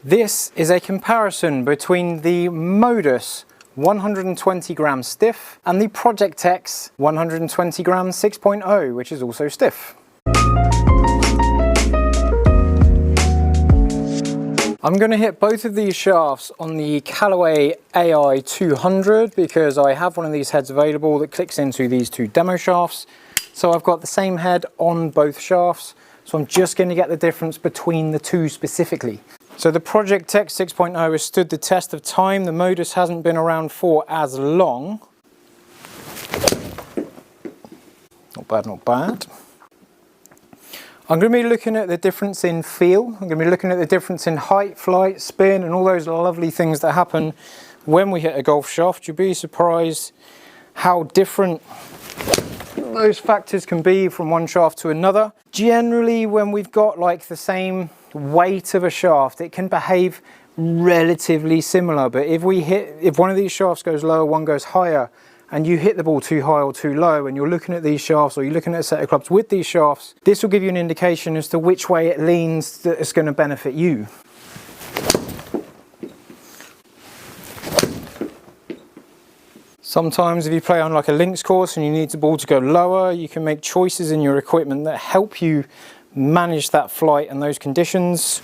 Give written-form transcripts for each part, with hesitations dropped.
This is a comparison between the Modus 120g stiff and the Project X 120g 6.0, which is also stiff. I'm going to hit both of these shafts on the Callaway Ai200 because I have one of these heads available that clicks into these two demo shafts. So I've got the same head on both shafts, so I'm just going to get the difference between the two specifically. So the Project X 6.0 has stood the test of time. The Modus hasn't been around for as long. Not bad, not bad. I'm going to be looking at the difference in feel. I'm going to be looking at the difference in height, flight, spin, and all those lovely things that happen when we hit a golf shaft. You'll be surprised how different those factors can be from one shaft to another. Generally, when we've got like the same weight of a shaft, it can behave relatively similar. But if one of these shafts goes lower, one goes higher, and you hit the ball too high or too low, and you're looking at these shafts, or you're looking at a set of clubs with these shafts, this will give you an indication as to which way it leans that is going to benefit you. Sometimes if you play on like a links course and you need the ball to go lower, you can make choices in your equipment that help you manage that flight and those conditions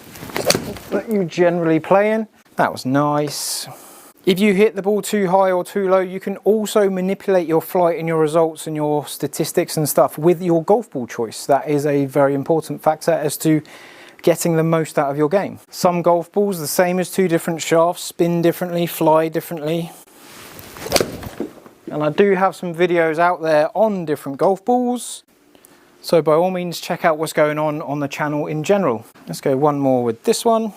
that you generally play in. That was nice. If you hit the ball too high or too low, you can also manipulate your flight and your results and your statistics and stuff with your golf ball choice. That is a very important factor as to getting the most out of your game. Some golf balls, the same as two different shafts, spin differently, fly differently. And I do have some videos out there on different golf balls. So by all means, check out what's going on the channel in general. Let's go one more with this one.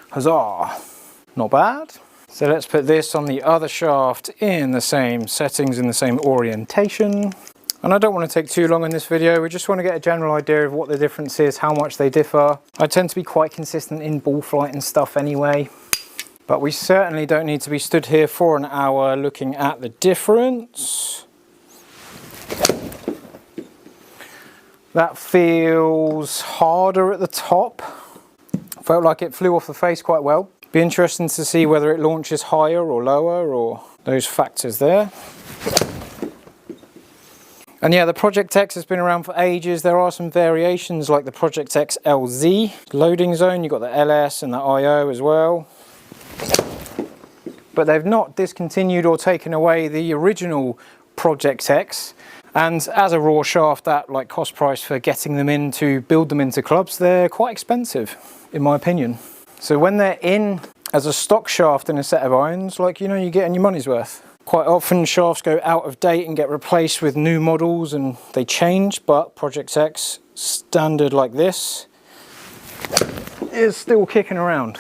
Huzzah! Not bad. So let's put this on the other shaft in the same settings, in the same orientation. And I don't want to take too long in this video, we just want to get a general idea of what the difference is, how much they differ. I tend to be quite consistent in ball flight and stuff anyway. But we certainly don't need to be stood here for an hour looking at the difference. That feels harder at the top. Felt like it flew off the face quite well. Be interesting to see whether it launches higher or lower or those factors there. And yeah, the Project X has been around for ages. There are some variations like the Project X LZ. Loading zone, you've got the LS and the IO as well. But they've not discontinued or taken away the original Project X. And as a raw shaft, that like cost price for getting them in to build them into clubs, they're quite expensive, in my opinion. So when they're in as a stock shaft in a set of irons, like, you know, you're getting your money's worth. Quite often shafts go out of date and get replaced with new models and they change, but Project X standard like this is still kicking around.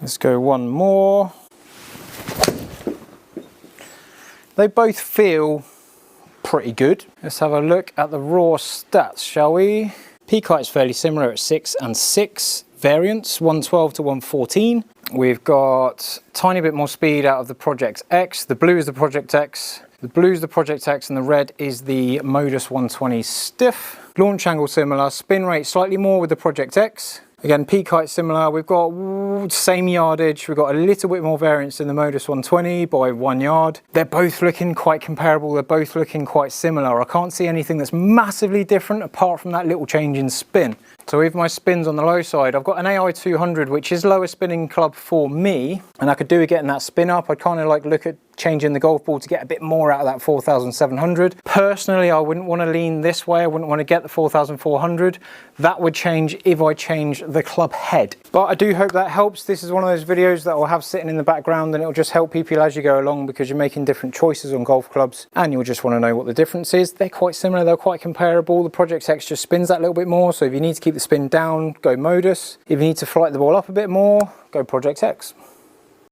Let's go one more. They both feel pretty good. Let's have a look at the raw stats, shall we? Peak height's fairly similar at 6 and 6 variants, 112 to 114. We've got a tiny bit more speed out of the Project X. The blue is the Project X. The blue is the Project X and the red is the Modus 120 stiff. Launch angle similar, spin rate slightly more with the Project X. Again, peak height similar. We've got same yardage. We've got a little bit more variance in the Modus 120 by 1 yard. They're both looking quite comparable. They're both looking quite similar. I can't see anything that's massively different apart from that little change in spin. So if my spin's on the low side, I've got an Ai200, which is lower spinning club for me, and I could do with getting that spin up. I'd kind of like look at changing the golf ball to get a bit more out of that 4,700. Personally, I wouldn't want to lean this way. I wouldn't want to get the 4,400. That would change if I change the club head. But I do hope that helps. This is one of those videos that I'll have sitting in the background and it'll just help people as you go along because you're making different choices on golf clubs and you'll just want to know what the difference is. They're quite similar, they're quite comparable. The Project X just spins that little bit more, so if you need to keep the spin down, go Modus. If you need to flight the ball up a bit more, go Project X.